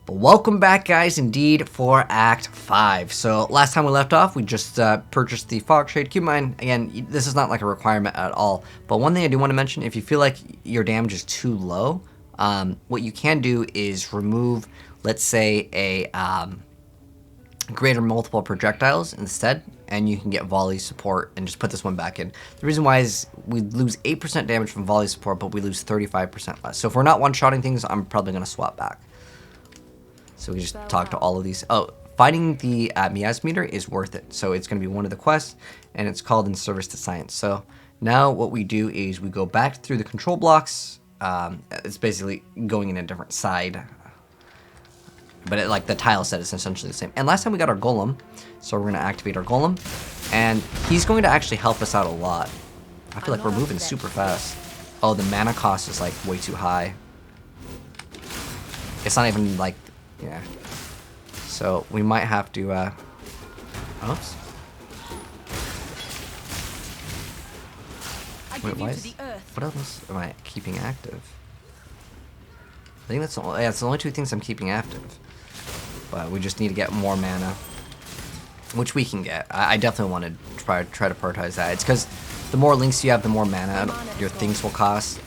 But welcome back, guys, indeed, for Act 5. So last time we left off, we just purchased the Fog Shade Cube Mine. Again, this is not like a requirement at all. But one thing I do want to mention, if you feel like your damage is too low, what you can do is remove, let's say, a greater multiple projectiles instead, and you can get volley support and just put this one back in. The reason why is we lose 8% damage from volley support, but we lose 35% less. So if we're not one-shotting things, I'm probably going to swap back. So we just talk to all of these. Oh, fighting the Mias meter is worth it. So it's going to be one of the quests, and it's called In Service to Science. So now what we do is we go back through the control blocks. It's basically going in a different side. But like the tile set is essentially the same. And last time we got our golem, so we're going to activate our golem. And he's going to actually help us out a lot. I feel like we're moving super fast. Oh, the mana cost is like way too high. It's not even like... Yeah. So we might have to, oops. Wait, why is... What else am I keeping active? I think that's the only, yeah, it's the only two things I'm keeping active. But we just need to get more mana. Which we can get. I definitely want to try to prioritize that. It's because the more links you have, the more mana your things will cost.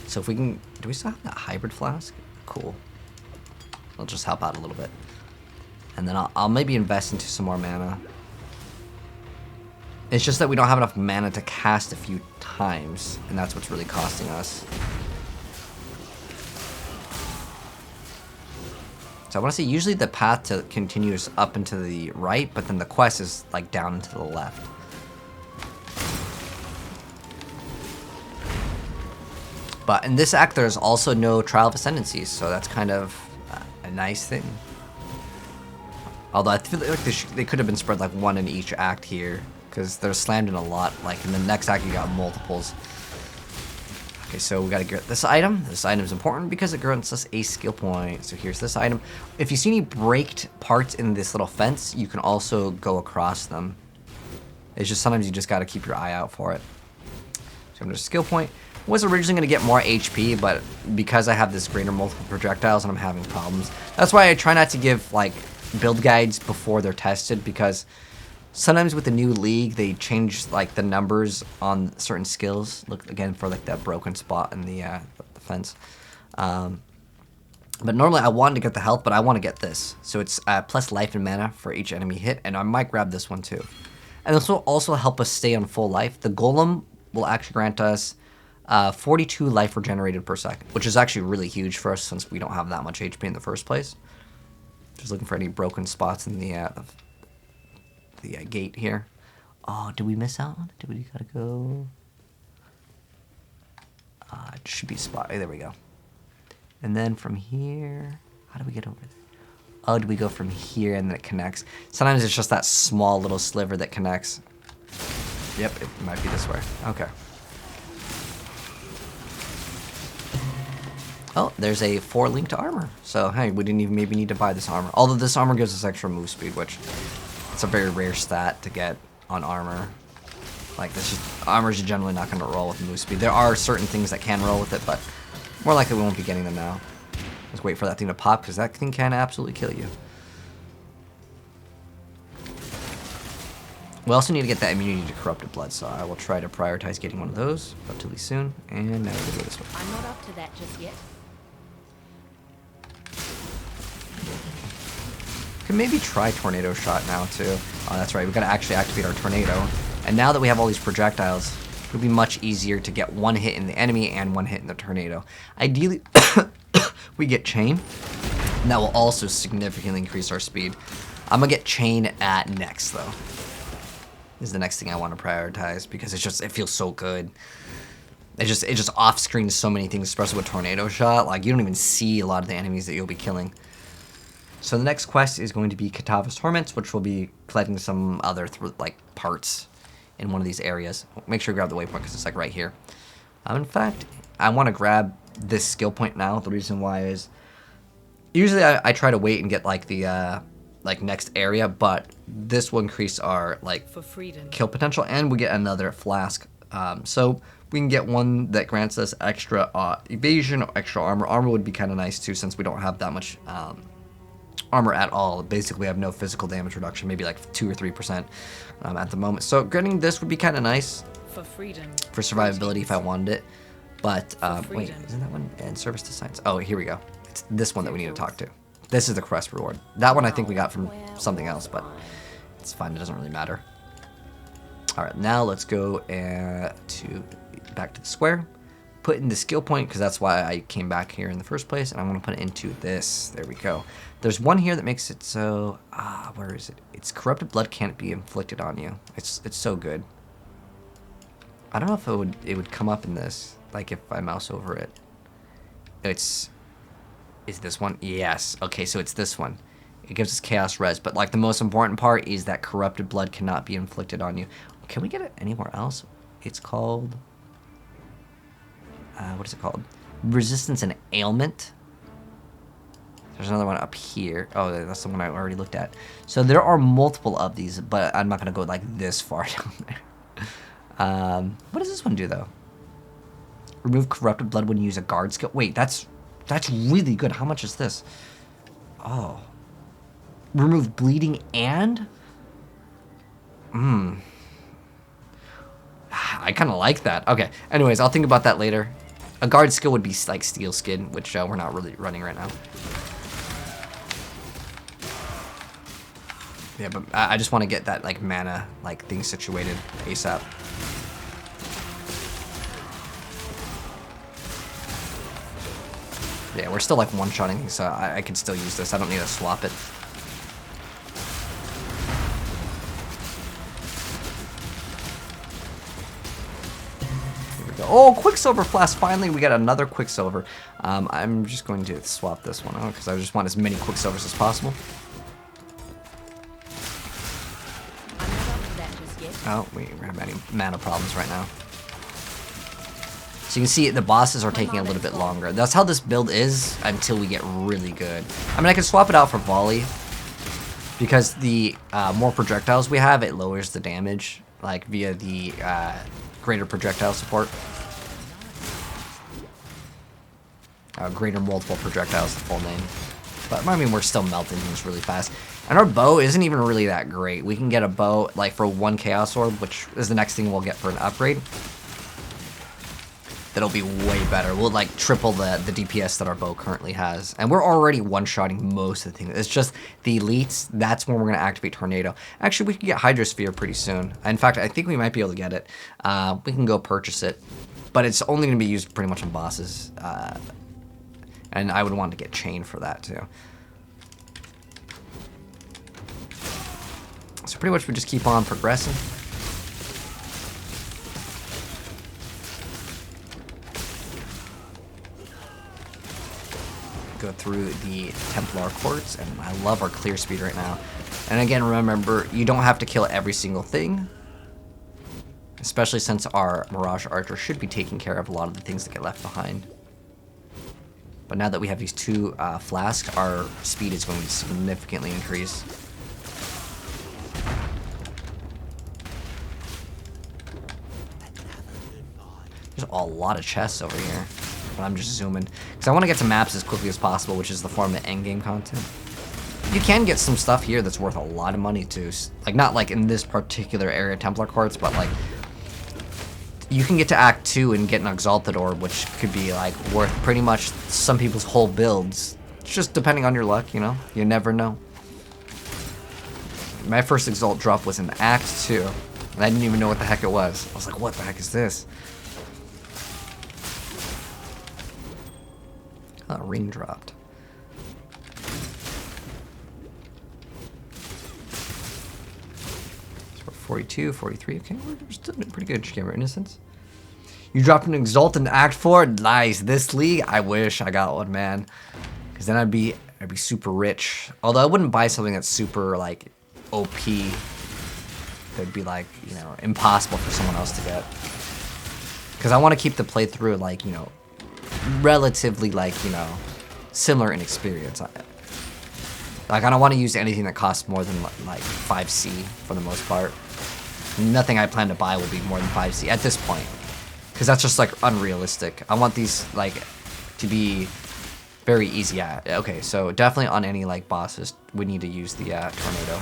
So if we can... Do we still have that hybrid flask? Cool. I'll just help out a little bit. And then I'll maybe invest into some more mana. It's just that we don't have enough mana to cast a few times, and that's what's really costing us. So I want to say usually the path to continues up and to the right, but then the quest is like down and to the left. But in this act, there's also no Trial of Ascendancies, so that's kind of a nice thing. Although I feel like they could have been spread like one in each act here, because they're slammed in a lot. Like in the next act, you got multiples. Okay, so we gotta get this item. This item is important because it grants us a skill point. So here's this item. If you see any braked parts in this little fence, you can also go across them. It's just sometimes you just gotta keep your eye out for it. So I'm gonna skill point. Was originally going to get more HP, but because I have this greater multiple projectiles and I'm having problems. That's why I try not to give like build guides before they're tested, because sometimes with the new league they change like the numbers on certain skills. Look again for like that broken spot in the fence. But normally I wanted to get the health, but I want to get this. So it's plus life and mana for each enemy hit, and I might grab this one too. And this will also help us stay on full life. The golem will actually grant us 42 life regenerated per second, which is actually really huge for us since we don't have that much HP in the first place. Just looking for any broken spots in the gate here. Oh, did we miss out on it? Did we gotta go? It should be a spot. There we go. And then from here, how do we get over there? Oh, do we go from here and then it connects? Sometimes it's just that small little sliver that connects. Yep, it might be this way. Okay. Oh, there's a 4 link to armor. So, hey, we didn't even maybe need to buy this armor. Although this armor gives us extra move speed, which it's a very rare stat to get on armor. Like, this just, armor's generally not going to roll with move speed. There are certain things that can roll with it, but more likely we won't be getting them now. Let's wait for that thing to pop, because that thing can absolutely kill you. We also need to get that immunity to corrupted blood, so I will try to prioritize getting one of those relatively soon. And now we'll go this way. I'm not up to that just yet. Could maybe try tornado shot now too. Oh, that's right. We gotta actually activate our tornado. And now that we have all these projectiles, it'll be much easier to get one hit in the enemy and one hit in the tornado. Ideally, we get chain. And that will also significantly increase our speed. I'm gonna get chain at next though. This is the next thing I want to prioritize because it feels so good. It just off screens so many things, especially with tornado shot. Like you don't even see a lot of the enemies that you'll be killing. So the next quest is going to be Kitava's Torments, which will be collecting some other like parts in one of these areas. Make sure you grab the waypoint because it's like right here. In fact, I want to grab this skill point now. The reason why is usually I try to wait and get like the like next area, but this will increase our like for freedom kill potential, and we get another flask. So we can get one that grants us extra evasion or extra armor. Armor would be kind of nice too, since we don't have that much armor at all. Basically, we have no physical damage reduction, maybe like 2 or 3% at the moment. So getting this would be kind of nice for freedom, for survivability if I wanted it. But wait, isn't that one? And service to science. Oh, here we go. It's this one that we need to talk to. This is the quest reward. That one I think we got from something else, but it's fine. It doesn't really matter. All right, now let's go back to the square. Put in the skill point, because that's why I came back here in the first place, and I'm going to put it into this. There we go. There's one here that makes it so... where is it? It's corrupted blood can't be inflicted on you. It's so good. I don't know if it would come up in this, like if I mouse over it. Is this one? Yes. Okay, so it's this one. It gives us chaos res, but like the most important part is that corrupted blood cannot be inflicted on you. Can we get it anywhere else? It's called... what is it called? Resistance and ailment. There's another one up here. Oh, that's the one I already looked at. So there are multiple of these, but I'm not going to go like this far down there. What does this one do, though? Remove corrupted blood when you use a guard skill. Wait, that's really good. How much is this? Oh. Remove bleeding and... I kind of like that. Okay. Anyways, I'll think about that later. A guard skill would be like steel skin, which we're not really running right now. Yeah, but I just want to get that like mana like thing situated ASAP. Yeah, we're still like one-shotting, so I can still use this. I don't need to swap it. Oh, Quicksilver Flask, finally we got another Quicksilver. I'm just going to swap this one out because I just want as many Quicksilvers as possible. Oh, we have any mana problems right now. So you can see the bosses are taking a little bit longer. That's how this build is until we get really good. I mean, I can swap it out for volley because the more projectiles we have, it lowers the damage, like via the greater projectile support. Greater multiple projectiles, the full name. But I mean, we're still melting things really fast. And our bow isn't even really that great. We can get a bow like for 1 Chaos Orb, which is the next thing we'll get for an upgrade. That'll be way better. We'll like triple the DPS that our bow currently has. And we're already one-shotting most of the things. It's just the elites, that's when we're going to activate Tornado. Actually, we can get Hydrosphere pretty soon. In fact, I think we might be able to get it. We can go purchase it. But it's only going to be used pretty much on bosses. And I would want to get Chain for that too. So pretty much we just keep on progressing. Go through the Templar Courts, and I love our clear speed right now. And again, remember, you don't have to kill every single thing, especially since our Mirage Archer should be taking care of a lot of the things that get left behind. But now that we have these 2 flasks, our speed is going to significantly increase. There's a lot of chests over here. But I'm just zooming. Because I want to get to maps as quickly as possible, which is the form of endgame content. You can get some stuff here that's worth a lot of money too. Like, not like in this particular area, Templar Courts, but like... You can get to Act 2 and get an Exalted Orb, which could be like worth pretty much some people's whole builds. It's just depending on your luck, you know? You never know. My first Exalt drop was in Act 2. And I didn't even know what the heck it was. I was like, what the heck is this? Oh, ring dropped. So we're 42, 43. Okay, we're still doing pretty good. Did you get our Innocence? You dropped an Exalt in Act 4? Nice. This league? I wish I got one, man. Because then I'd be super rich. Although I wouldn't buy something that's super, like, OP. That'd be, like, you know, impossible for someone else to get. Because I want to keep the playthrough, like, you know, relatively, like, you know, similar in experience. Like, I don't want to use anything that costs more than, like, 5C for the most part. Nothing I plan to buy will be more than 5C at this point. because that's just like unrealistic. I want these like to be very easy. Yeah, okay, so definitely on any like bosses, we need to use the tornado.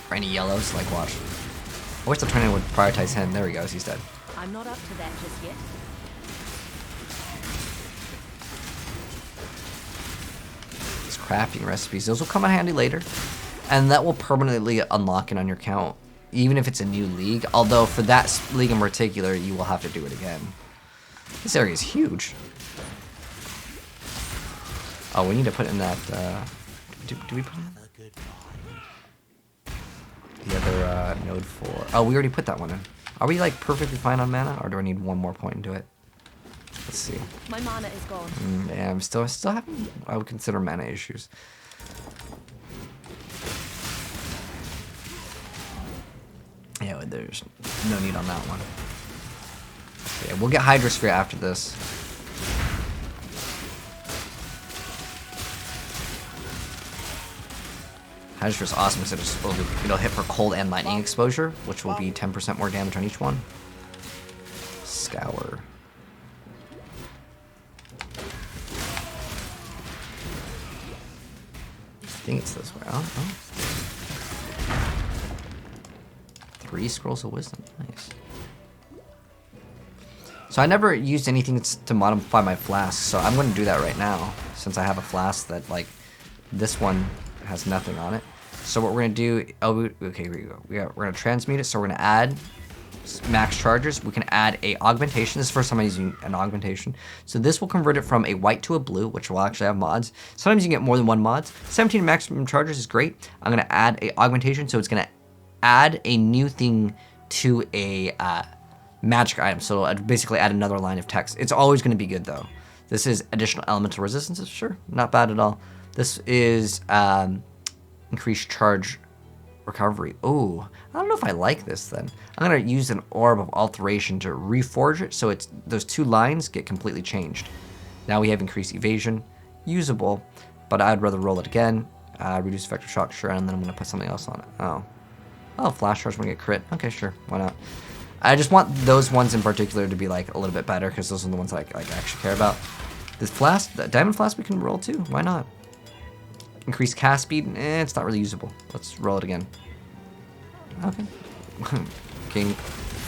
Or any yellows, like watch. I wish the tornado would prioritize him. There he goes, he's dead. I'm not up to that just yet. These crafting recipes, those will come in handy later. And that will permanently unlock it on your account, even if it's a new league. Although for that league in particular, you will have to do it again. This area is huge. Oh, we need to put in that, do we put in the other node for... Oh, we already put that one in. Are we like perfectly fine on mana, or do I need one more point into it? Let's see. My mana is gone. Yeah, I'm still having, I would consider mana issues. Yeah, there's no need on that one. Yeah, we'll get Hydrosphere after this. Hydrosphere is awesome because it'll hit for cold and lightning exposure, which will be 10% more damage on each one. Scour. I think it's this way. Oh. 3 scrolls of wisdom. Nice. So I never used anything to modify my flask, so I'm going to do that right now, since I have a flask that, like, this one has nothing on it. So what we're going to do... Oh, okay, here we go. We're going to transmute it, so we're going to add max charges. We can add a augmentation. This is the first time I'm using an augmentation. So this will convert it from a white to a blue, which will actually have mods. Sometimes you can get more than one mods. 17 maximum charges is great. I'm going to add a augmentation, so it's going to add a new thing to a magic item. So I'd basically add another line of text. It's always going to be good though. This is additional elemental resistances. Sure, not bad at all. This is increased charge recovery. Oh, I don't know if I like this then. I'm going to use an orb of alteration to reforge it, so it's those 2 lines get completely changed. Now we have increased evasion, usable, but I'd rather roll it again. Reduce effective shock, sure, and then I'm going to put something else on it. Oh, flash charge when I get crit. Okay, sure, why not? I just want those ones in particular to be like a little bit better, because those are the ones I actually care about. This flask, the diamond flask, we can roll too. Why not? Increase cast speed. It's not really usable. Let's roll it again. Okay. Gain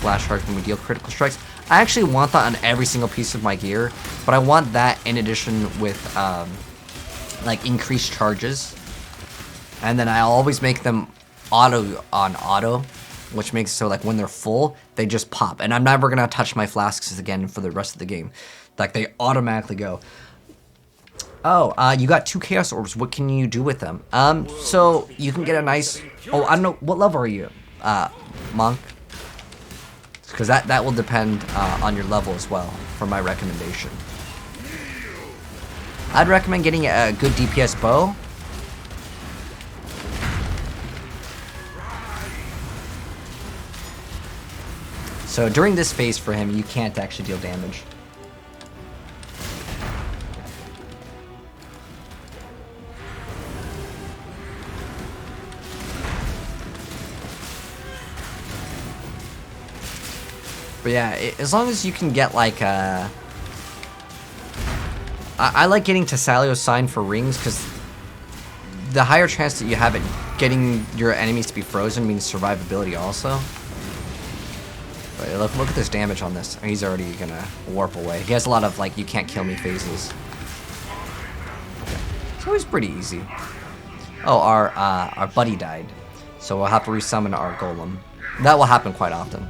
flash charge when we deal critical strikes. I actually want that on every single piece of my gear, but I want that in addition with like increased charges, and then I always make them auto, which makes it so like when they're full, they just pop, and I'm never gonna touch my flasks again for the rest of the game. Like they automatically go. Oh, you got 2 chaos orbs. What can you do with them? So you can get a nice. Oh, I don't know what level are you, monk? Because that will depend on your level as well. For my recommendation, I'd recommend getting a good DPS bow. So during this phase for him, you can't actually deal damage. But yeah, as long as you can get like I like getting Tassalio's sign for rings, because the higher chance that you have at getting your enemies to be frozen means survivability also. But look at this damage on this. He's already gonna warp away. He has a lot of like you can't kill me phases. Okay. So he's pretty easy. Oh, our buddy died, so we'll have to resummon our golem. That will happen quite often.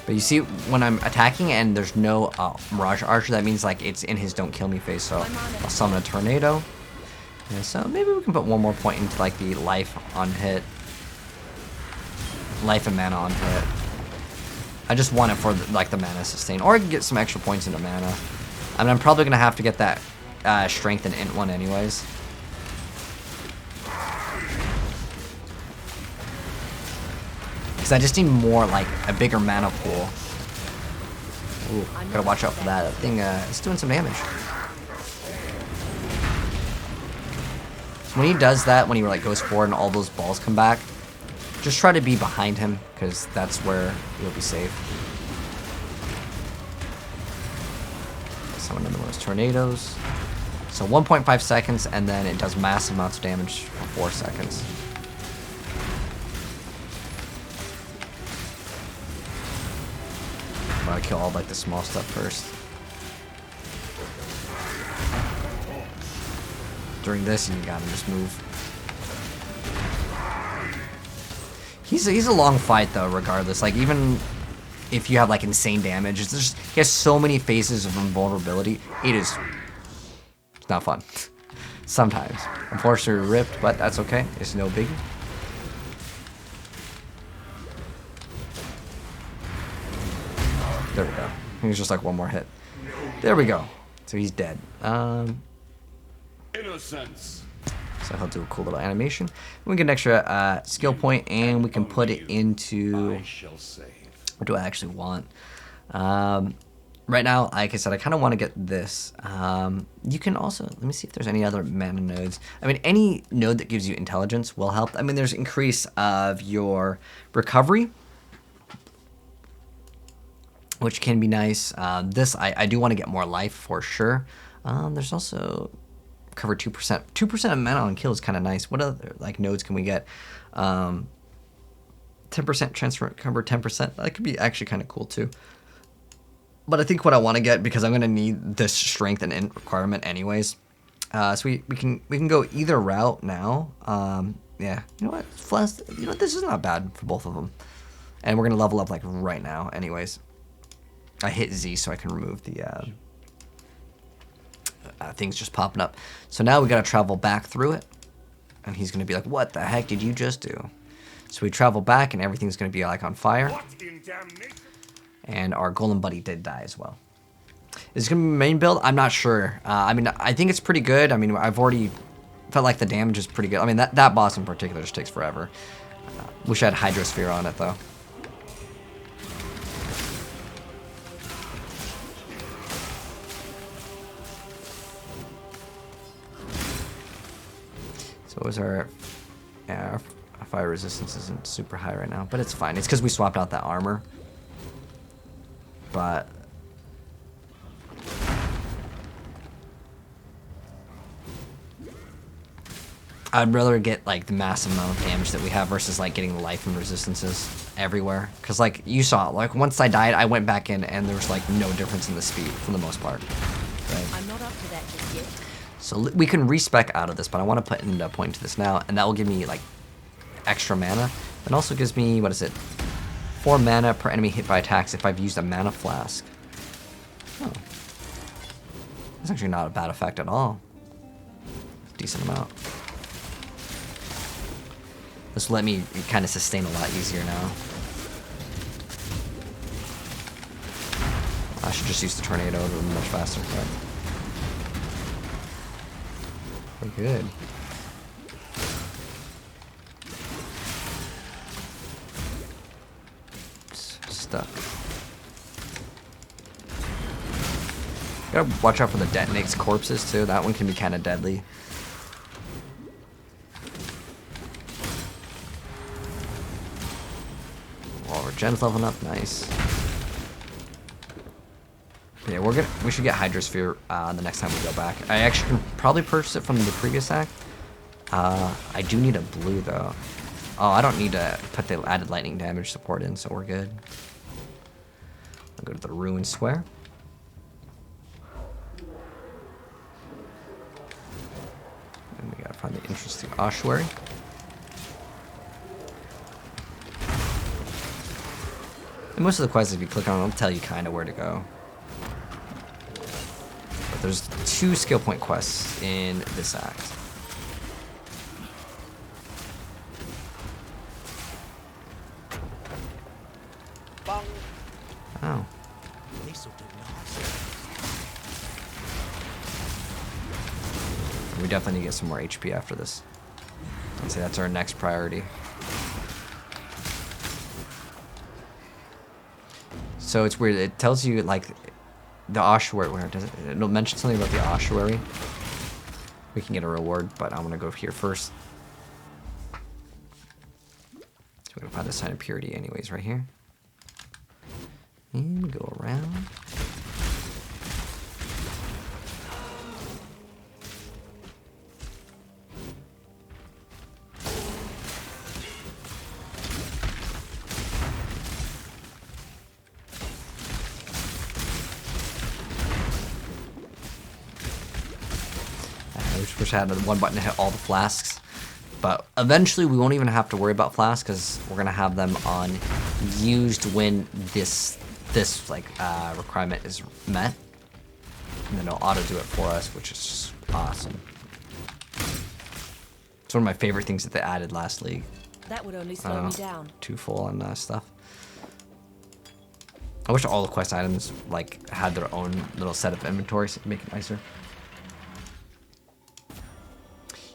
But you see, when I'm attacking and there's no Mirage Archer, that means like it's in his don't kill me phase, so I'll summon a tornado. Yeah, so maybe we can put one more point into like the life on hit. Life and mana on hit. I just want it for like the mana sustain. Or I can get some extra points into mana. I mean, I'm probably going to have to get that strength and int one anyways. Because I just need more, like, a bigger mana pool. Ooh, gotta watch out for that. That thing is doing some damage. So when he does that, when he like goes forward and all those balls come back, just try to be behind him, because that's where you'll be safe. Summon another one of those tornadoes. So 1.5 seconds, and then it does massive amounts of damage for 4 seconds. I'm gonna kill all like the small stuff first. During this, you gotta just move. He's a long fight though, regardless. Like even if you have like insane damage, it's just he has so many phases of invulnerability. It's not fun. Sometimes. Unfortunately ripped, but that's okay. It's no biggie. There we go. He was just like one more hit. There we go. So he's dead. Innocence. So he'll do a cool little animation. We get an extra skill point, and we can put it into. What do I actually want? Right now, like I said, I kind of want to get this. You can also, let me see if there's any other mana nodes. I mean, any node that gives you intelligence will help. I mean, there's increase of your recovery, which can be nice. This, I do want to get more life for sure. There's also cover 2%. 2% of mana on kill is kind of nice. What other like nodes can we get? 10% transfer cover 10%. That could be actually kind of cool too. But I think what I want to get, because I'm going to need this strength and int requirement anyways. So we can go either route now. Yeah, you know what? Flash, you know what? This is not bad for both of them. And we're going to level up like right now anyways. I hit Z so I can remove the things just popping up. So now we got to travel back through it. And he's going to be like, what the heck did you just do? So we travel back and everything's going to be like on fire. And our golem buddy did die as well. Is it going to be main build? I'm not sure. I mean, I think it's pretty good. I mean, I've already felt like the damage is pretty good. I mean, that boss in particular just takes forever. Wish I had Hydrosphere on it, though. So what was our... Yeah, our fire resistance isn't super high right now, but it's fine. It's because we swapped out that armor. But I'd rather get like the massive amount of damage that we have versus like getting the life and resistances everywhere. Because like you saw, like once I died, I went back in and there was like no difference in the speed for the most part. Right? I'm not up to that just yet. So we can respec out of this, but I want to put in a point to this now, and that will give me like extra mana. It also gives me, what is it? 4 mana per enemy hit by attacks if I've used a mana flask. Oh. That's actually not a bad effect at all. Decent amount. This will let me kind of sustain a lot easier now. I should just use the tornado, it would be much faster. But we're good. Stuck. Gotta watch out for the detonates corpses too. That one can be kind of deadly. Oh, our gen's leveling up. Nice. Yeah, we should get Hydrosphere the next time we go back. I actually can probably purchase it from the previous act. I do need a blue though. Oh, I don't need to put the added lightning damage support in, so we're good. I'll go to the Ruin Square. And we gotta find the interesting ossuary. And most of the quests, if you click on them, it'll tell you kind of where to go. But there's 2 skill point quests in this act. Oh. We definitely need to get some more HP after this. I'd say that's our next priority. So it's weird. It tells you like the ossuary. Where does it? It'll mention something about the ossuary. We can get a reward, but I'm gonna go here first. So we're gonna find the sign of purity, anyways, right here. And go around. I wish I had one button to hit all the flasks. But eventually we won't even have to worry about flasks because we're going to have them on used when this like requirement is met. And then it'll auto do it for us, which is awesome. It's one of my favorite things that they added last league. That would only slow me down. Too full on stuff. I wish all the quest items like had their own little set of inventories to make it nicer.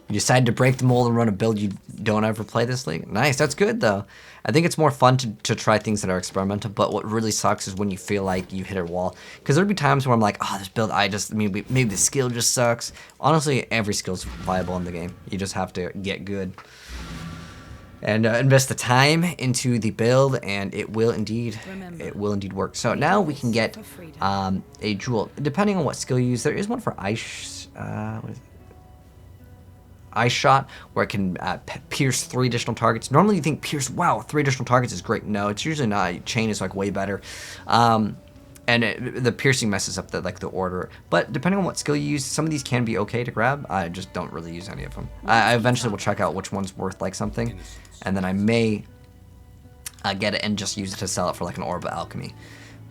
You decided to break the mold and run a build you don't ever play this league? Nice, that's good though. I think it's more fun to try things that are experimental, but what really sucks is when you feel like you hit a wall. Because there'll be times where I'm like, oh, this build, maybe the skill just sucks. Honestly, every skill's viable in the game. You just have to get good. And invest the time into the build, and it will indeed work. So now we can get a jewel. Depending on what skill you use, there is one for ice, what is it? Ice shot, where it can pierce 3 additional targets. Normally you think pierce, wow, 3 additional targets is great. No, it's usually not. Chain is like way better. And the piercing messes up the order. But depending on what skill you use, some of these can be okay to grab. I just don't really use any of them. I eventually will check out which one's worth like something. And then I may get it and just use it to sell it for like an orb of alchemy.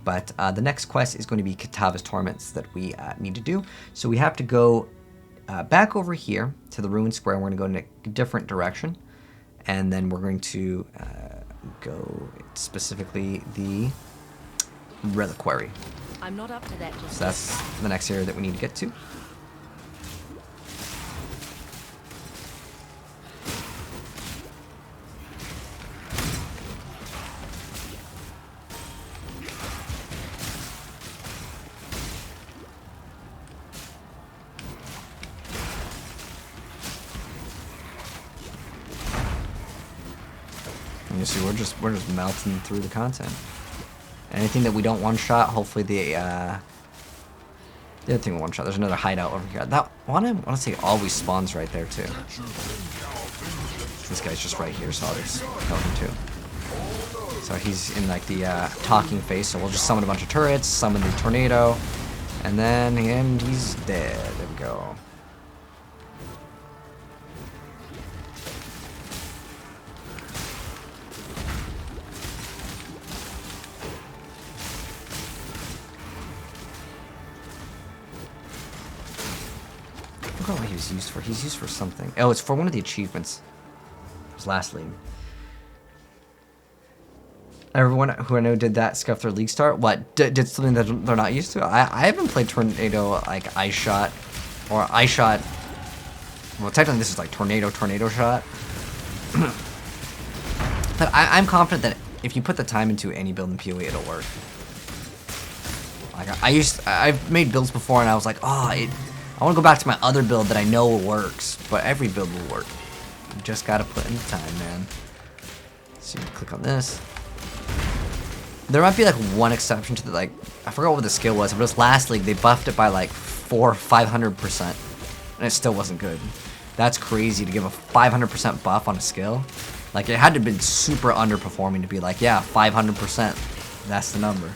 But the next quest is going to be Kitava's Torments that we need to do. So we have to go back over here to the ruined square. We're going to go in a different direction, and then we're going to go specifically the reliquary. I'm not up to that just So that's the next area that we need to get to. You see, we're just melting through the content. Anything that we don't one shot, hopefully the other thing we one shot. There's another hideout over here. That one I want to say always spawns right there too. This guy's just right here, so I'll just kill him too. So he's in like the talking phase. So we'll just summon a bunch of turrets, summon the tornado, and then he's dead. There we go. I forgot what he was used for. He's used for something. Oh, it's for one of the achievements. It was last league. Everyone who I know did that scuffed their league start. What? Did something that they're not used to? I haven't played Tornado, like Ice Shot. Or Ice Shot. Well, technically this is like Tornado Shot. But I'm confident that if you put the time into any build in PoE, it'll work. Like I've made builds before and I was like, oh, I want to go back to my other build that I know works, but every build will work. You just gotta put in the time, man. So you click on this. There might be like one exception to the I forgot what the skill was, but it was last league. They buffed it by like 500%, and it still wasn't good. That's crazy to give a 500% buff on a skill. Like it had to have been super underperforming to be like, yeah, 500%. That's the number.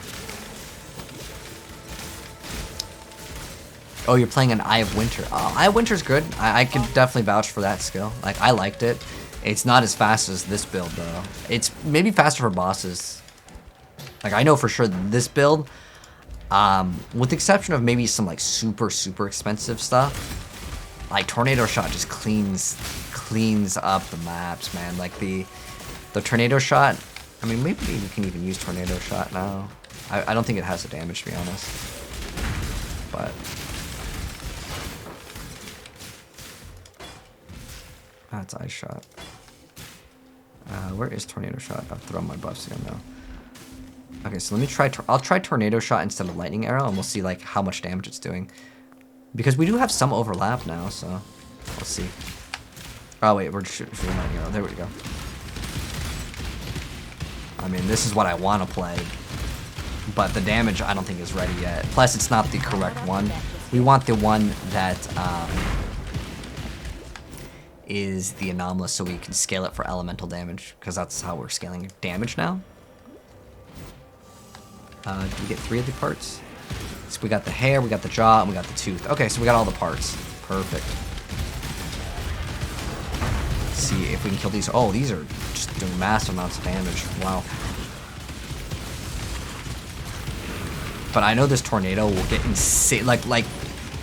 Oh, you're playing an Eye of Winter. Oh, Eye of Winter's good. I could definitely vouch for that skill. Like, I liked it. It's not as fast as this build, though. It's maybe faster for bosses. Like, I know for sure that this build, with the exception of maybe some, like, super expensive stuff, like, Tornado Shot just cleans up the maps, man. Like, the Tornado Shot, I mean, maybe you can even use Tornado Shot now. I don't think it has the damage, to be honest. But that's Ice Shot. Where is Tornado Shot? I've thrown my buffs again now. Okay, so let me try. I'll try tornado shot instead of lightning arrow, and we'll see like how much damage it's doing. Because we do have some overlap now, so we'll see. Oh wait, we're shooting lightning arrow. There we go. I mean, this is what I want to play, but the damage I don't think is ready yet. Plus, it's not the correct one. We want the one that is the anomalous, so we can scale it for elemental damage, because that's how we're scaling damage now. Do we get 3 of the parts? So we got the hair, we got the jaw, and we got the tooth. Okay, so we got all the parts. Perfect. Let's see if we can kill these. Oh, these are just doing massive amounts of damage. Wow. But I know this tornado will get insane. Like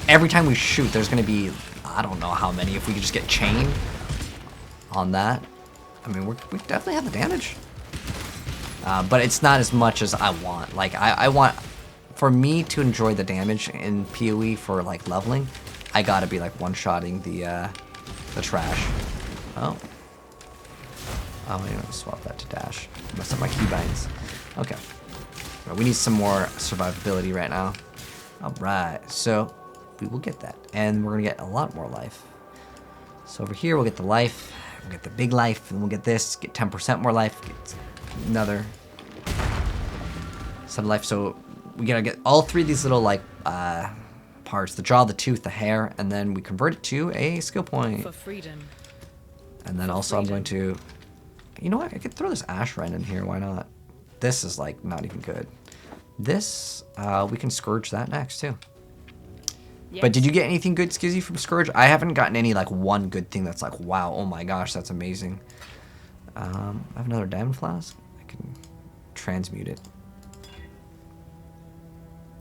every time we shoot, there's gonna be, I don't know how many. If we could just get chain on that, I mean, we definitely have the damage. But it's not as much as I want. Like, I want, for me to enjoy the damage in PoE for, like, leveling, I gotta be, like, one-shotting the trash. Oh. Oh, I need to swap that to dash. Messed up my keybinds. Okay. Well, we need some more survivability right now. Alright, so we will get that. And we're gonna get a lot more life. So over here, we'll get the life, we'll get the big life, and we'll get this, get 10% more life, get another set of life. So we gotta get all 3 of these little like parts: the jaw, the tooth, the hair, and then we convert it to a skill point. For freedom. And then also I'm going to, you know what? I could throw this ash right in here. Why not? This is like not even good. This we can scourge that next too. Yes. But did you get anything good, Skizzy, from Scourge? I haven't gotten any like one good thing that's like, wow, oh my gosh, that's amazing. I have another diamond flask. I can transmute it.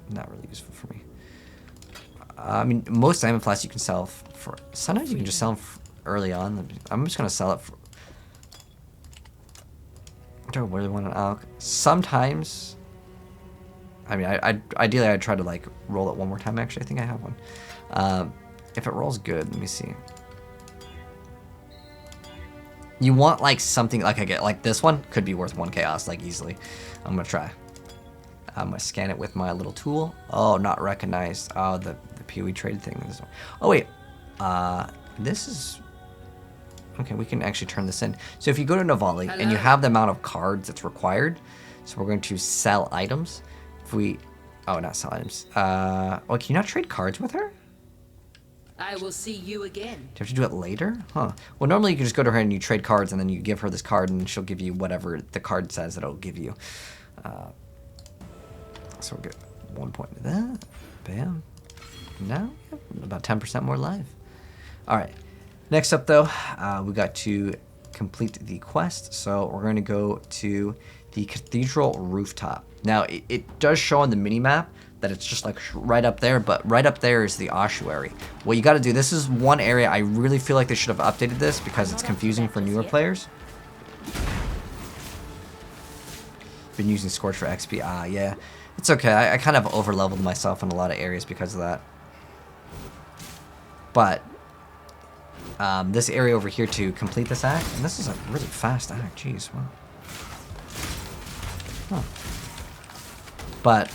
Not really useful for me. I mean, most diamond flasks you can sell for. Sometimes you can just sell them early on. I'm just gonna sell it for. I don't really want an alk. Sometimes. I mean, ideally I'd try to like roll it one more time. Actually, I think I have one. If it rolls good, let me see. You want like something like I get like this one could be worth 1 chaos like easily. I'm gonna try. I'm gonna scan it with my little tool. Oh, not recognized. Oh, the PoE trade thing. This one. Oh wait, this is okay. We can actually turn this in. So if you go to Navali and you have the amount of cards that's required, so we're going to sell items. If we, oh, not sell items. Oh, can you not trade cards with her? I will see you again. Do you have to do it later? Huh. Well, normally you can just go to her and you trade cards, and then you give her this card, and she'll give you whatever the card says that it'll give you. So we'll get 1 point to that. Bam. Now we have about 10% more life. All right. Next up, though, we got to complete the quest. So we're going to go to the cathedral rooftop. Now, it does show on the mini-map that it's just like right up there, but right up there is the ossuary. What you got to do, this is one area I really feel like they should have updated this because it's confusing for newer players. Been using Scourge for XP. Yeah. It's okay. I kind of over-leveled myself in a lot of areas because of that. But this area over here to complete this act, and this is a really fast act. Jeez, wow. Huh. But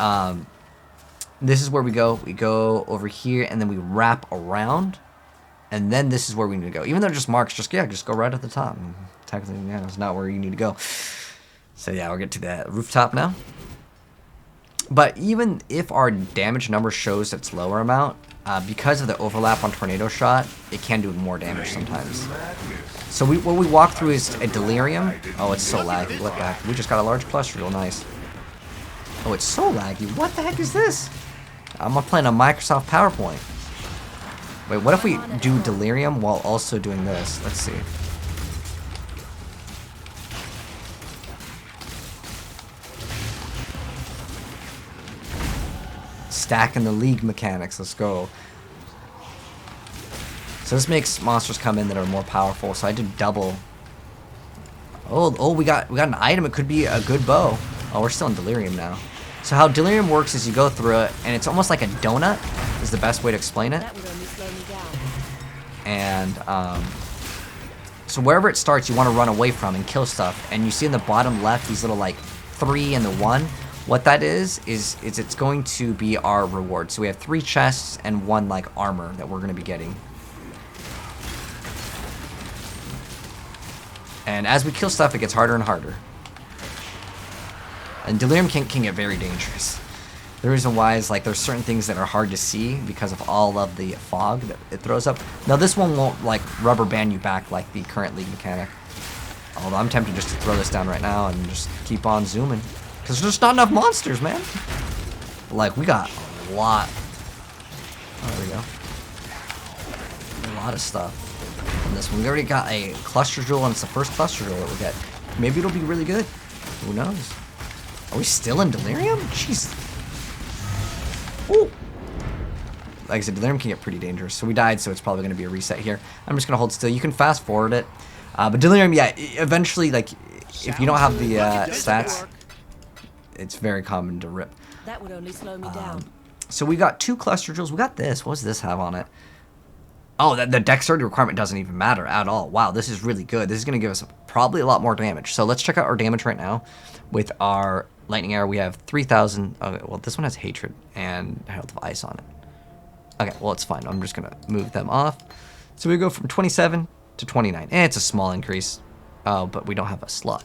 this is where we go. We go over here, and then we wrap around, and then this is where we need to go. Even though it just marks, just go right at the top. And technically, yeah, it's not where you need to go. So yeah, we'll get to that rooftop now. But even if our damage number shows its lower amount, because of the overlap on Tornado Shot, it can do more damage sometimes. So what we walk through is a Delirium. Oh, it's so laggy. Look at that. We just got a large cluster. Real nice. Oh, it's so laggy. What the heck is this? I'm playing on Microsoft PowerPoint. Wait, what if we do Delirium while also doing this? Let's see. Stacking the league mechanics. Let's go. So this makes monsters come in that are more powerful. So I did double. Oh, we got an item. It could be a good bow. Oh, we're still in Delirium now. So how Delirium works is you go through it, and it's almost like a donut. Is the best way to explain it. That would only slow me down. And so wherever it starts, you want to run away from and kill stuff. And you see in the bottom left these little like 3 and the 1. What that is it's going to be our reward. So we have 3 chests and 1 like armor that we're going to be getting. And as we kill stuff, it gets harder and harder. And delirium can get very dangerous. The reason why is like there's certain things that are hard to see because of all of the fog that it throws up. Now this one won't like rubber band you back like the current league mechanic. Although I'm tempted just to throw this down right now and just keep on zooming. Because there's just not enough monsters, man. Like we got a lot. Oh, there we go. A lot of stuff. And this one, we already got a cluster jewel, and it's the first cluster jewel that we get. Maybe it'll be really good. Who knows? Are we still in delirium? Jeez. Ooh. Like I said, delirium can get pretty dangerous. So we died, so it's probably going to be a reset here. I'm just going to hold still. You can fast forward it. But delirium, yeah, eventually, like, if you don't have the stats, it's very common to rip. That would only slow me down. So we got 2 cluster jewels. We got this. What does this have on it? Oh, the dexterity requirement doesn't even matter at all. Wow, this is really good. This is going to give us probably a lot more damage. So let's check out our damage right now. With our lightning arrow, we have 3,000. Okay, well, this one has hatred and Herald of Ice on it. Okay, well, it's fine. I'm just going to move them off. So we go from 27 to 29. It's a small increase, but we don't have a slot.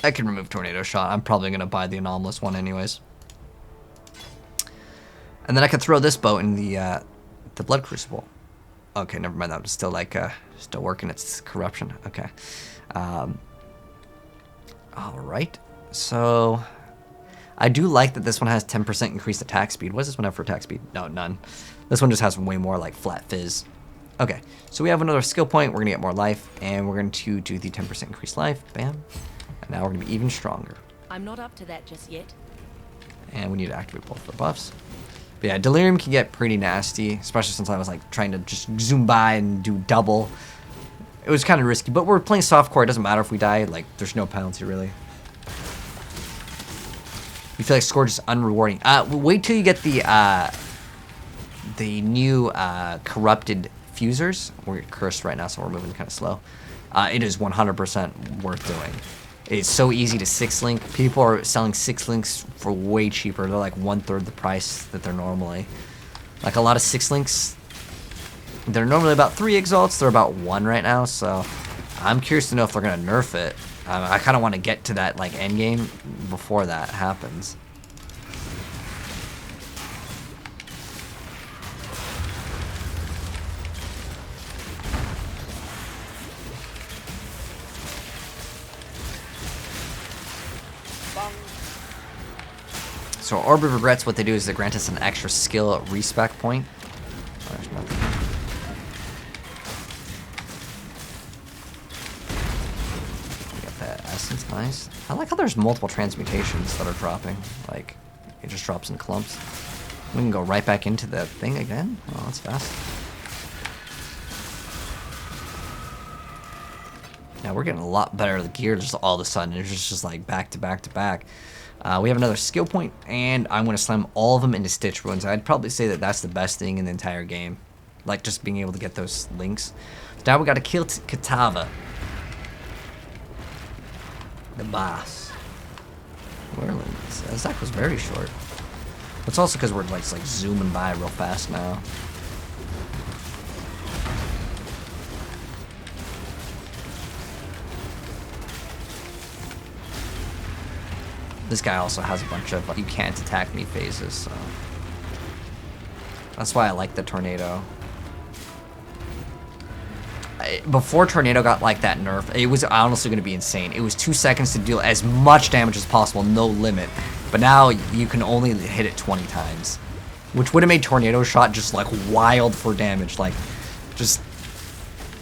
I can remove Tornado Shot. I'm probably going to buy the anomalous one anyways. And then I could throw this bow in the Blood Crucible. Okay, never mind. That was still like still working its corruption. Okay. All right. So I do like that this one has 10% increased attack speed. What does this one have for attack speed? No, none. This one just has way more like flat fizz. Okay, so we have another skill point. We're gonna get more life, and we're going to do the 10% increased life. Bam. And now we're gonna be even stronger. I'm not up to that just yet. And we need to activate both the buffs. But yeah, delirium can get pretty nasty, especially since I was like trying to just zoom by and do double. It was kind of risky, but we're playing softcore. It doesn't matter if we die. Like, there's no penalty really. You feel like Scourge is unrewarding. Wait till you get the new corrupted fusers. We're cursed right now, so we're moving kind of slow. It is 100% worth doing. It's so easy to 6-link. People are selling 6-links for way cheaper. They're like 1/3 the price that they're normally. Like a lot of 6-links, they're normally about 3 exalts. They're about 1 right now, so I'm curious to know if they're gonna nerf it. I kind of want to get to that like end game before that happens. So Orb of Regrets, what they do is they grant us an extra skill respec point. Oh, there's nothing. We got that essence, nice. I like how there's multiple transmutations that are dropping. Like, it just drops in clumps. We can go right back into the thing again. Oh, that's fast. Yeah, we're getting a lot better at the gear just all of a sudden. It's just like back to back to back. We have another skill point, and I'm going to slam all of them into Stitch Ruins. I'd probably say that that's the best thing in the entire game. Like, just being able to get those links. So now we got to kill Kitava. The boss. Zach was very short. It's also because we're like zooming by real fast now. This guy also has a bunch of you can't attack me phases, so that's why I like the tornado. Before tornado got like that nerf, it was honestly going to be insane. It was 2 seconds to deal as much damage as possible, no limit. But now you can only hit it 20 times, which would have made tornado shot just like wild for damage, like just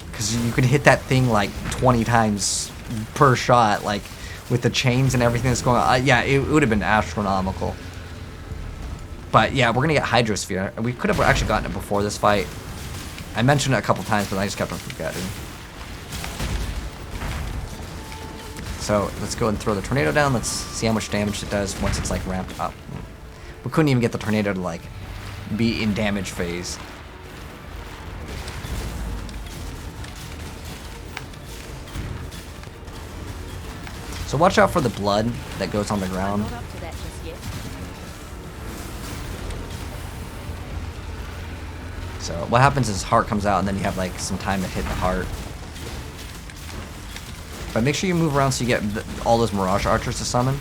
because you could hit that thing like 20 times per shot, like. With the chains and everything that's going on. Yeah, it would have been astronomical. But yeah, we're going to get Hydrosphere. We could have actually gotten it before this fight. I mentioned it a couple times, but I just kept on forgetting. So let's go and throw the tornado down. Let's see how much damage it does once it's like ramped up. We couldn't even get the tornado to like be in damage phase. So watch out for the blood that goes on the I'm ground. not up to that just yet. So what happens is heart comes out and then you have like some time to hit the heart. But make sure you move around so you get all those Mirage Archers to summon.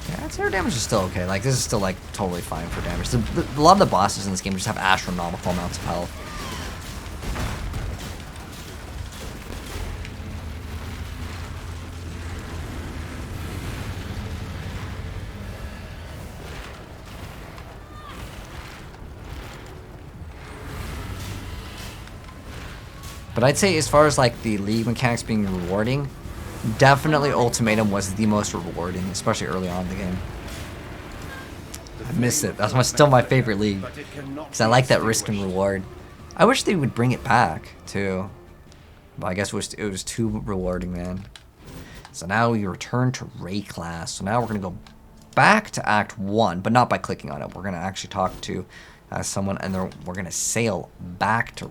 Yeah, air damage is still okay. Like, this is still like totally fine for damage. A lot of the bosses in this game just have astronomical amounts of health. But I'd say as far as like the league mechanics being rewarding, definitely Ultimatum was the most rewarding, especially early on in the game. I missed it. That's still my favorite league. Because I like that risk and reward. I wish they would bring it back, too. But I guess it was too rewarding, man. So now we return to Ray class. So now we're going to go back to Act 1, but not by clicking on it. We're going to actually talk to someone, and then we're going to sail back to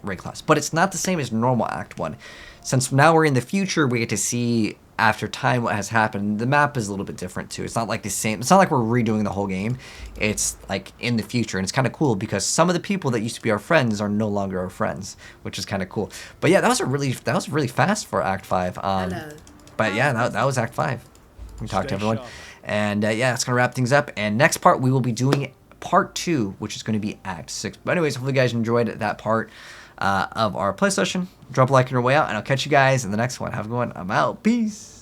Ray class. But it's not the same as normal Act 1. Since now we're in the future, we get to see after time what has happened. The map is a little bit different too. It's not like the same. It's not like we're redoing the whole game. It's like in the future, and it's kind of cool because some of the people that used to be our friends are no longer our friends, which is kind of cool. But yeah, that was really fast for Act 5. Hello. But yeah, that was Act 5. We talked to everyone, and yeah, it's gonna wrap things up. And next part we will be doing part 2, which is going to be Act 6. But anyways, hopefully you guys enjoyed that part of our play session. Drop a like on your way out, and I'll catch you guys in the next one. Have a good one. I'm out. Peace.